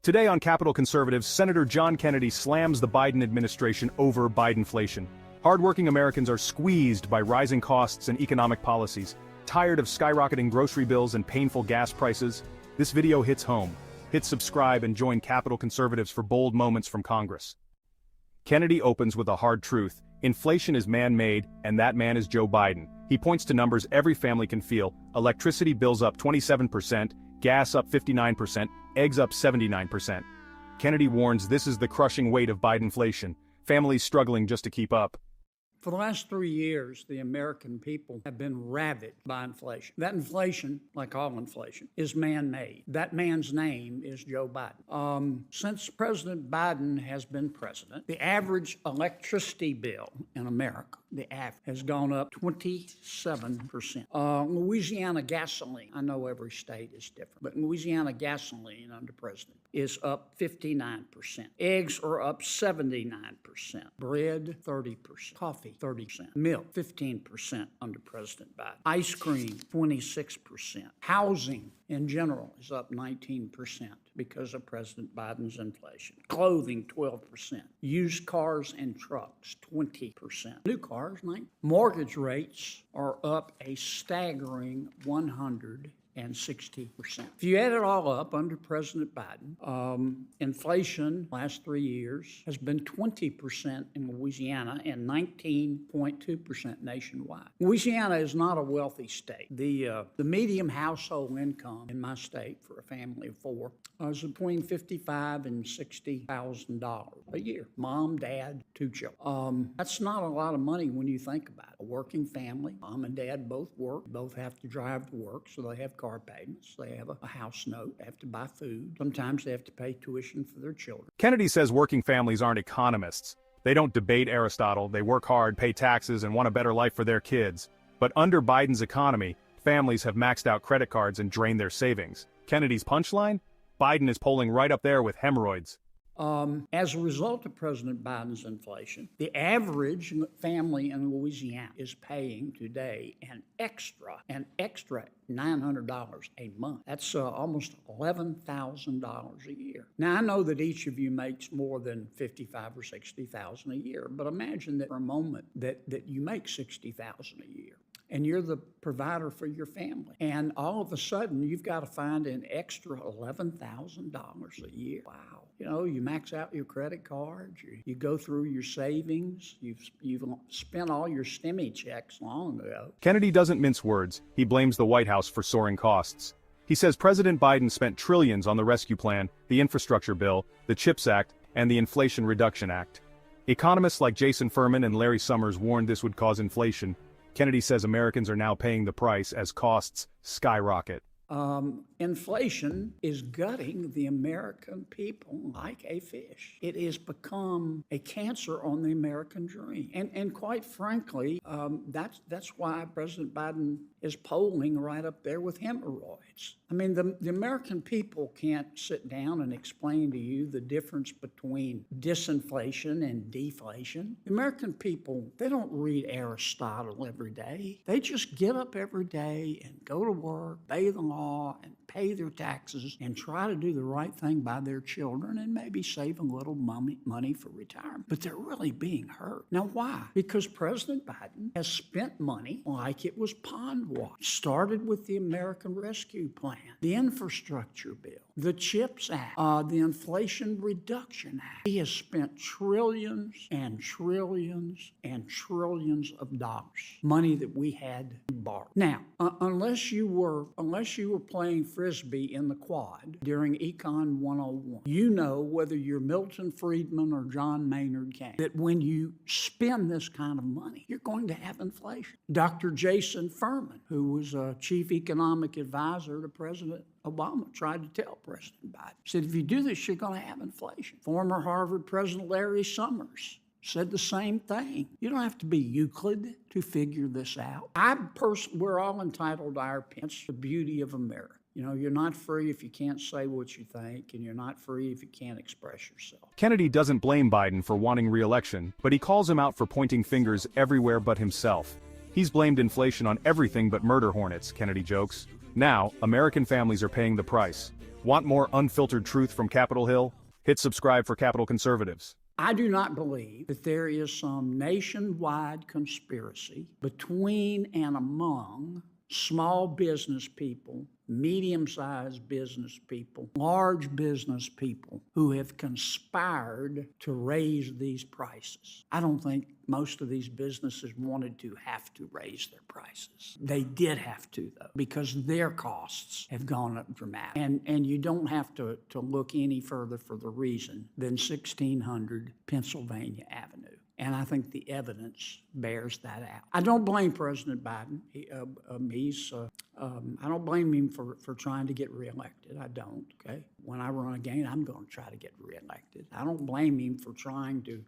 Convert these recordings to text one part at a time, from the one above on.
Today on Capitol Conservatives, Senator John Kennedy slams the Biden administration over Bidenflation. Hardworking Americans are squeezed by rising costs and economic policies. Tired of skyrocketing grocery bills and painful gas prices? This video hits home. Hit subscribe and join Capitol Conservatives for bold moments from Congress. Kennedy opens with a hard truth. Inflation is man-made, and that man is Joe Biden. He points to numbers every family can feel. Electricity bills up 27%, gas up 59%, eggs up 79%. Kennedy warns this is the crushing weight of Bidenflation, families struggling just to keep up. For the last 3 years, the American people have been ravaged by inflation. That inflation, like all inflation, is man-made. That man's name is Joe Biden. Since President Biden has been president, the average electricity bill in America, the average, has gone up 27%. Louisiana gasoline, I know every state is different, but Louisiana gasoline under President is up 59%. Eggs are up 79%. Bread, 30%. Coffee, 30%. Milk, 15% under President Biden. Ice cream, 26%. Housing in general is up 19% because of President Biden's inflation. Clothing, 12%. Used cars and trucks, 20%. New cars, 9%. Mortgage rates are up a staggering 160%. If you add it all up under President Biden, inflation last 3 years has been 20% in Louisiana and 19.2% nationwide. Louisiana is not a wealthy state. The median household income in my state for a family of four is between $55,000 and $60,000 a year. Mom, dad, two children. That's not a lot of money when you think about it. A working family, mom and dad both work, both have to drive to work, so they have car payments, they have a house note, they have to buy food. Sometimes they have to pay tuition for their children. Kennedy says working families aren't economists. They don't debate Aristotle, they work hard, pay taxes, and want a better life for their kids. But under Biden's economy, families have maxed out credit cards and drained their savings. Kennedy's punchline? Biden is polling right up there with hemorrhoids. As a result of President Biden's inflation, the average family in Louisiana is paying today an extra $900 a month. That's almost $11,000 a year. Now, I know that each of you makes more than $55,000 or $60,000 a year, but imagine that for a moment that you make $60,000 a year. And you're the provider for your family. And all of a sudden, you've got to find an extra $11,000 a year. Wow. You know, you max out your credit cards, you go through your savings, you've spent all your STEMI checks long ago. Kennedy doesn't mince words. He blames the White House for soaring costs. He says President Biden spent trillions on the rescue plan, the infrastructure bill, the CHIPS Act, and the Inflation Reduction Act. Economists like Jason Furman and Larry Summers warned this would cause inflation. Kennedy says Americans are now paying the price as costs skyrocket. Inflation is gutting the American people like a fish. It has become a cancer on the American dream. And quite frankly, that's why President Biden is polling right up there with hemorrhoids. I mean, the American people can't sit down and explain to you the difference between disinflation and deflation. The American people, they don't read Aristotle every day. They just get up every day and go to work, obey the law, and pay their taxes and try to do the right thing by their children and maybe save a little money for retirement. But they're really being hurt. Now, why? Because President Biden has spent money like it was pond water. Started with the American Rescue Plan, the infrastructure bill, the CHIPS Act, the Inflation Reduction Act. He has spent trillions and trillions and trillions of dollars, money that we had to borrow. Now, unless you were playing Frisbee in the quad during Econ 101, you know, whether you're Milton Friedman or John Maynard Keynes, that when you spend this kind of money, you're going to have inflation. Dr. Jason Furman, who was a chief economic advisor to President Obama, tried to tell President Biden, said, if you do this, you're going to have inflation. Former Harvard President Larry Summers said the same thing. You don't have to be Euclid to figure this out. We're all entitled to our opinion. It's the beauty of America. You know, you're not free if you can't say what you think, and you're not free if you can't express yourself. Kennedy doesn't blame Biden for wanting re-election, but he calls him out for pointing fingers everywhere but himself. He's blamed inflation on everything but murder hornets, Kennedy jokes. Now, American families are paying the price. Want more unfiltered truth from Capitol Hill? Hit subscribe for Capitol Conservatives. I do not believe that there is some nationwide conspiracy between and among small business people, medium-sized business people, large business people who have conspired to raise these prices. I don't think most of these businesses wanted to have to raise their prices. They did have to, though, because their costs have gone up dramatically. And you don't have to look any further for the reason than 1600 Pennsylvania Avenue. And I think the evidence bears that out. I don't blame President Biden. I don't blame him for trying to get reelected. I don't, okay? When I run again, I'm going to try to get reelected. I don't blame him for trying to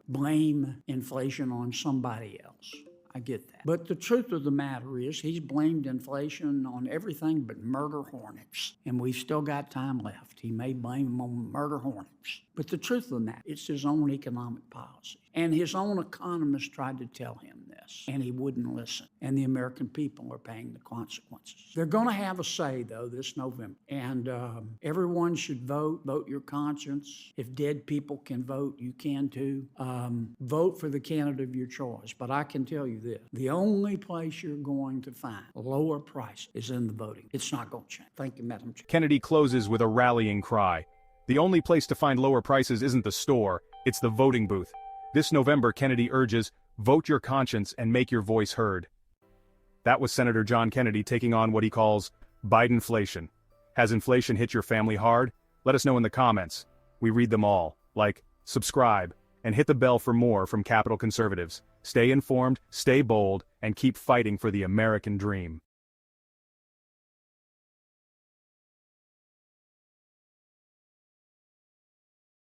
blame inflation on somebody else. I get that. But the truth of the matter is he's blamed inflation on everything but murder hornets. And we've still got time left. He may blame them on murder hornets. But the truth of the matter, it's his own economic policy. And his own economists tried to tell him this, and he wouldn't listen. And the American people are paying the consequences. They're going to have a say, though, this November. And everyone should vote your conscience. If dead people can vote, you can too. Vote for the candidate of your choice. But I can tell you this, the only place you're going to find lower price is in the voting. It's not going to change. Thank you, Madam Chair. Kennedy closes with a rallying cry. The only place to find lower prices isn't the store, it's the voting booth. This November, Kennedy urges, vote your conscience and make your voice heard. That was Senator John Kennedy taking on what he calls Bidenflation. Has inflation hit your family hard? Let us know in the comments. We read them all. Like, subscribe, and hit the bell for more from Capitol Conservatives. Stay informed, stay bold, and keep fighting for the American dream.